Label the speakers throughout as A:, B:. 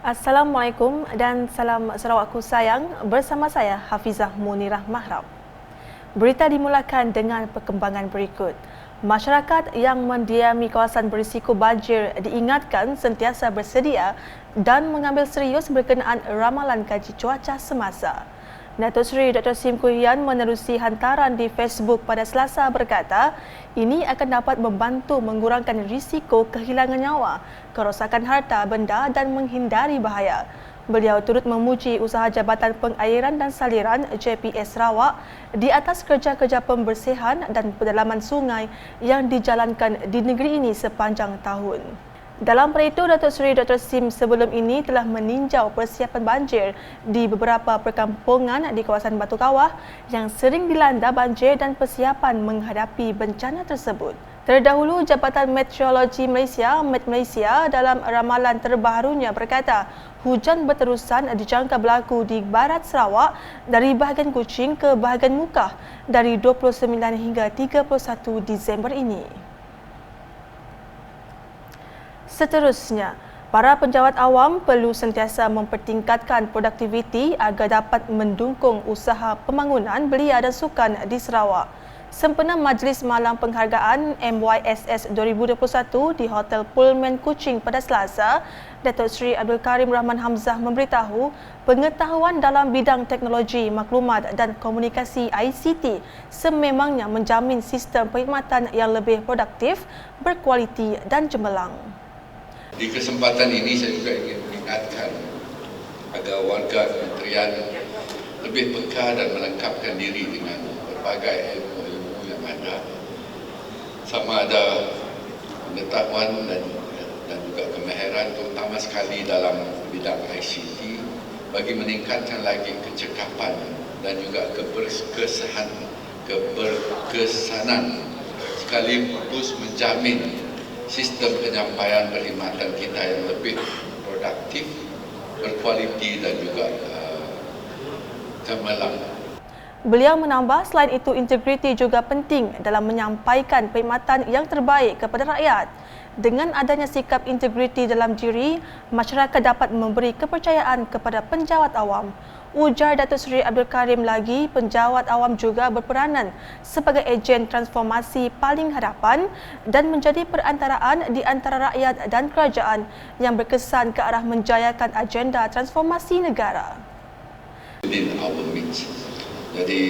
A: Assalamualaikum dan salam Sarawakku sayang, bersama saya Hafizah Munirah Mahram. Berita dimulakan dengan perkembangan berikut. Masyarakat yang mendiami kawasan berisiko banjir diingatkan sentiasa bersedia dan mengambil serius berkenaan ramalan kaji cuaca semasa. Datuk Seri Dr. Sim Kuiyan menerusi hantaran di Facebook pada Selasa berkata, ini akan dapat membantu mengurangkan risiko kehilangan nyawa, kerosakan harta benda dan menghindari bahaya. Beliau turut memuji usaha Jabatan Pengairan dan Saliran JPS Sarawak di atas kerja-kerja pembersihan dan pendalaman sungai yang dijalankan di negeri ini sepanjang tahun. Dalam pada itu, Datuk Seri Dr. Sim sebelum ini telah meninjau persiapan banjir di beberapa perkampungan di kawasan Batu Kawah yang sering dilanda banjir dan persiapan menghadapi bencana tersebut. Terdahulu, Jabatan Meteorologi Malaysia, Met Malaysia, dalam ramalan terbarunya berkata, hujan berterusan dijangka berlaku di barat Sarawak dari bahagian Kuching ke bahagian Mukah dari 29 hingga 31 Disember ini. Seterusnya, para penjawat awam perlu sentiasa mempertingkatkan produktiviti agar dapat mendukung usaha pembangunan belia dan sukan di Sarawak. Sempena Majlis Malam Penghargaan MYSS 2021 di Hotel Pullman Kuching pada Selasa, Datuk Seri Abdul Karim Rahman Hamzah memberitahu pengetahuan dalam bidang teknologi maklumat dan komunikasi ICT sememangnya menjamin sistem perkhidmatan yang lebih produktif, berkualiti dan cemerlang.
B: Di kesempatan ini saya juga ingin mengingatkan agar warga kementerian lebih peka dan melengkapkan diri dengan berbagai ilmu-ilmu yang ada, sama ada pengetahuan dan juga kemahiran terutama sekali dalam bidang ICT bagi meningkatkan lagi kecekapan dan juga keberkesanan sekaligus menjamin sistem penyampaian perkhidmatan kita yang lebih produktif, berkualiti dan juga cemerlang.
A: Beliau menambah selain itu integriti juga penting dalam menyampaikan perkhidmatan yang terbaik kepada rakyat. Dengan adanya sikap integriti dalam diri, masyarakat dapat memberi kepercayaan kepada penjawat awam. Ujar Datuk Seri Abdul Karim lagi, penjawat awam juga berperanan sebagai ejen transformasi paling hadapan dan menjadi perantaraan di antara rakyat dan kerajaan yang berkesan ke arah menjayakan agenda transformasi negara.
B: Jadi,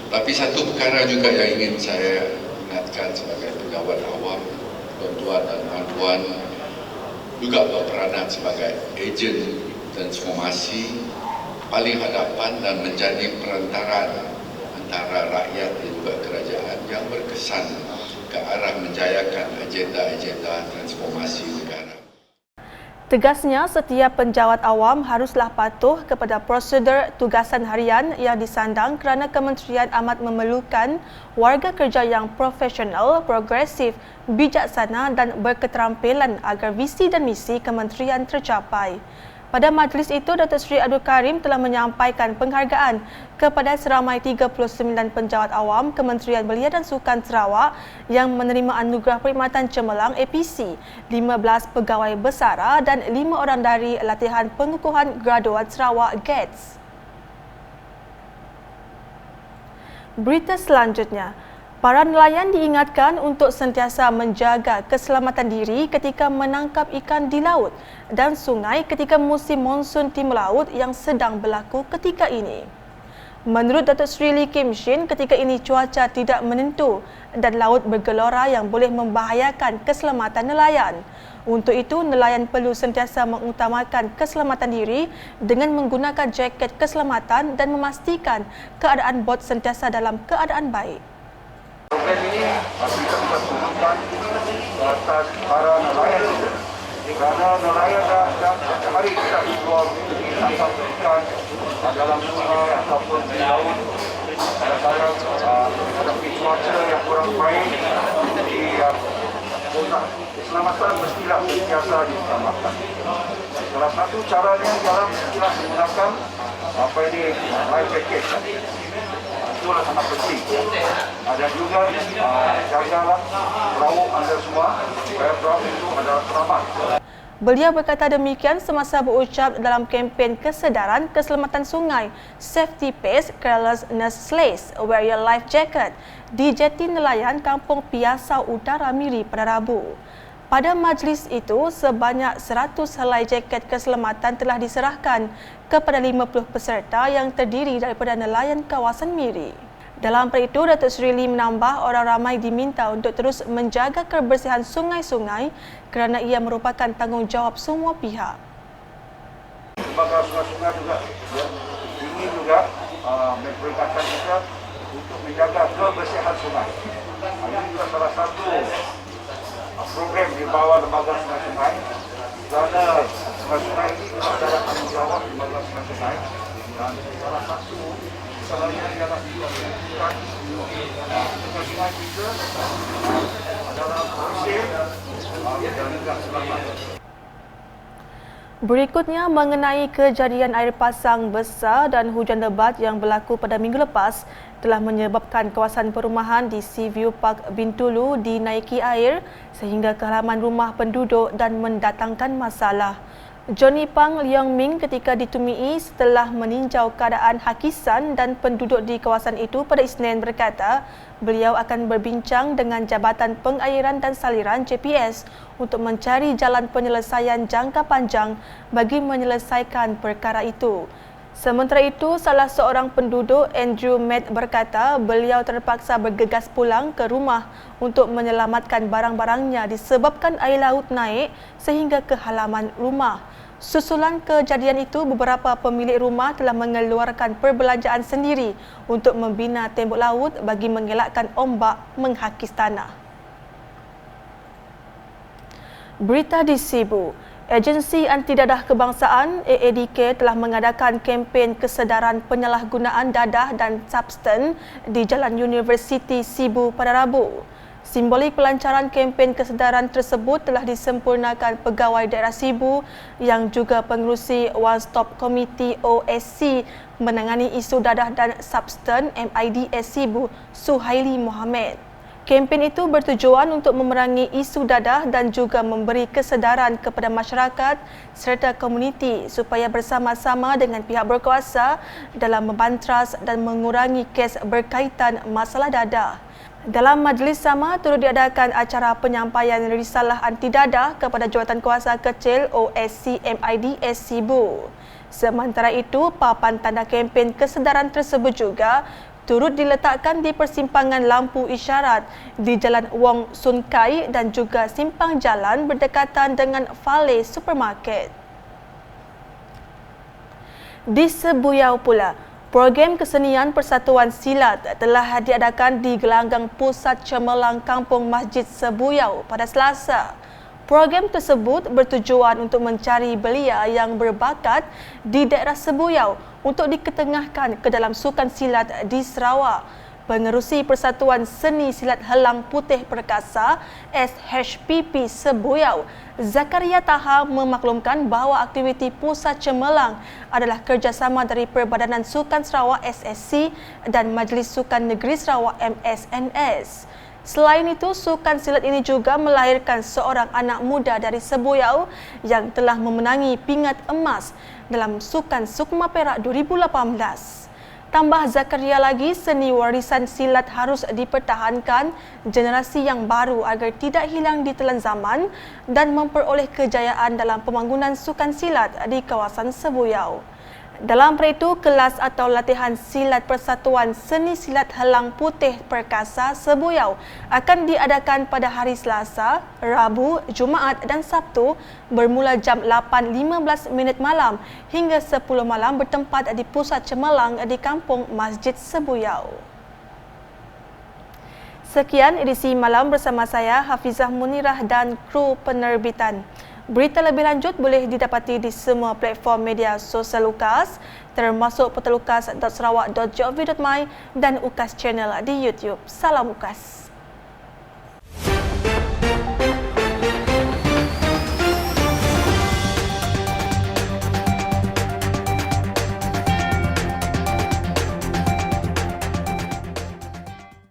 B: tapi satu perkara juga yang ingin saya ingatkan sebagai penjawat awam, tuan-tuan dan puan-puan juga berperanan sebagai ejen transformasi paling hadapan dan menjadi perantaraan antara rakyat dan juga kerajaan yang berkesan ke arah menjayakan agenda-agenda transformasi negara.
A: Tegasnya, setiap penjawat awam haruslah patuh kepada prosedur tugasan harian yang disandang kerana kementerian amat memerlukan warga kerja yang profesional, progresif, bijaksana dan berketerampilan agar visi dan misi kementerian tercapai. Pada majlis itu, Datuk Seri Abdul Karim telah menyampaikan penghargaan kepada seramai 39 penjawat awam Kementerian Belia dan Sukan Sarawak yang menerima anugerah perkhidmatan cemerlang APC, 15 pegawai bersara dan 5 orang dari latihan pengukuhan graduat Sarawak GATS. Berita selanjutnya, para nelayan diingatkan untuk sentiasa menjaga keselamatan diri ketika menangkap ikan di laut dan sungai ketika musim monsun timur laut yang sedang berlaku ketika ini. Menurut Datuk Seri Lee Kim Shin, ketika ini cuaca tidak menentu dan laut bergelora yang boleh membahayakan keselamatan nelayan. Untuk itu, nelayan perlu sentiasa mengutamakan keselamatan diri dengan menggunakan jaket keselamatan dan memastikan keadaan bot sentiasa dalam keadaan baik.
C: Program ini kita memperhatikan atas para nelayan kerana nelayan dah hari kita keluar tangkap ikan dalam sungai ataupun di laut. Kadang-kadang ada cuaca yang kurang baik, jadi keselamatan mestilah sentiasa diutamakan. Salah satu caranya dalam istilah menggunakan apa ini life jacket. Itulah sangat penting. Ada juga jagalah perahu anda semua supaya perahu itu adalah selamat.
A: Beliau berkata demikian semasa berucap dalam kempen kesedaran keselamatan sungai Safety Pace Carelessness Slash Wear Your Life Jacket di Jeti Nelayan Kampung Piasau Utara Miri pada Rabu. Pada majlis itu, sebanyak 100 helai jaket keselamatan telah diserahkan kepada 50 peserta yang terdiri daripada nelayan kawasan Miri. Dalam perkara itu, Datuk Seri Lee menambah orang ramai diminta untuk terus menjaga kebersihan sungai-sungai kerana ia merupakan tanggungjawab semua pihak.
C: Lembaga sungai-sungai juga ini juga memperintahkan kita untuk menjaga kebersihan sungai. Ini juga salah satu program di bawah lembaga sungai-sungai. Kerana sungai-sungai ini adalah tanggungjawab lembaga sungai-sungai dan salah satu usaha yang adalah dilakukan sungai-sungai kita adalah bersih dan juga selamat.
A: Berikutnya mengenai kejadian air pasang besar dan hujan lebat yang berlaku pada minggu lepas telah menyebabkan kawasan perumahan di Seaview Park Bintulu dinaiki air sehingga ke halaman rumah penduduk dan mendatangkan masalah. Johnny Pang Leong Ming ketika ditemui setelah meninjau keadaan hakisan dan penduduk di kawasan itu pada Isnin berkata beliau akan berbincang dengan Jabatan Pengairan dan Saliran JPS untuk mencari jalan penyelesaian jangka panjang bagi menyelesaikan perkara itu. Sementara itu, salah seorang penduduk, Andrew Matt, berkata beliau terpaksa bergegas pulang ke rumah untuk menyelamatkan barang-barangnya disebabkan air laut naik sehingga ke halaman rumah. Susulan kejadian itu, beberapa pemilik rumah telah mengeluarkan perbelanjaan sendiri untuk membina tembok laut bagi mengelakkan ombak menghakis tanah. Berita di Sibu. Agensi Anti Dadah Kebangsaan AADK telah mengadakan kempen kesedaran penyalahgunaan dadah dan substan di Jalan Universiti Sibu pada Rabu. Simbolik pelancaran kempen kesedaran tersebut telah disempurnakan Pegawai Daerah Sibu yang juga pengerusi One Stop Committee OSC menangani isu dadah dan substan MIDS Sibu, Suhaili Mohammed. Kempen itu bertujuan untuk memerangi isu dadah dan juga memberi kesedaran kepada masyarakat serta komuniti supaya bersama-sama dengan pihak berkuasa dalam membantras dan mengurangi kes berkaitan masalah dadah. Dalam majlis sama turut diadakan acara penyampaian risalah anti dadah kepada Jawatankuasa Kecil OSC MIDS Sibu. Sementara itu, papan tanda kempen kesedaran tersebut juga turut diletakkan di persimpangan lampu isyarat di Jalan Wong Sun Kai dan juga simpang jalan berdekatan dengan Vale Supermarket. Di Sebuyau pula, program kesenian Persatuan Silat telah diadakan di gelanggang Pusat Cemerlang Kampung Masjid Sebuyau pada Selasa. Program tersebut bertujuan untuk mencari belia yang berbakat di daerah Sebuyau untuk diketengahkan ke dalam sukan silat di Sarawak. Pengerusi Persatuan Seni Silat Helang Putih Perkasa SHPP Sebuyau, Zakaria Taha, memaklumkan bahawa aktiviti Pusat Cemerlang adalah kerjasama dari Perbadanan Sukan Sarawak SSC dan Majlis Sukan Negeri Sarawak MSNS. Selain itu, sukan silat ini juga melahirkan seorang anak muda dari Sebuyau yang telah memenangi pingat emas dalam Sukan Sukma Perak 2018. Tambah Zakaria lagi, seni warisan silat harus dipertahankan generasi yang baru agar tidak hilang di telan zaman dan memperoleh kejayaan dalam pembangunan sukan silat di kawasan Sebuyau. Dalam perkara itu, kelas atau latihan silat Persatuan Seni Silat Helang Putih Perkasa Sebuyau akan diadakan pada hari Selasa, Rabu, Jumaat dan Sabtu bermula jam 8.15 malam hingga 10 malam bertempat di Pusat Cemerlang di Kampung Masjid Sebuyau. Sekian edisi malam bersama saya, Hafizah Munirah dan kru penerbitan. Berita lebih lanjut boleh didapati di semua platform media sosial UKAS termasuk portal ukas.sarawak.gov.my dan UKAS Channel di YouTube. Salam UKAS.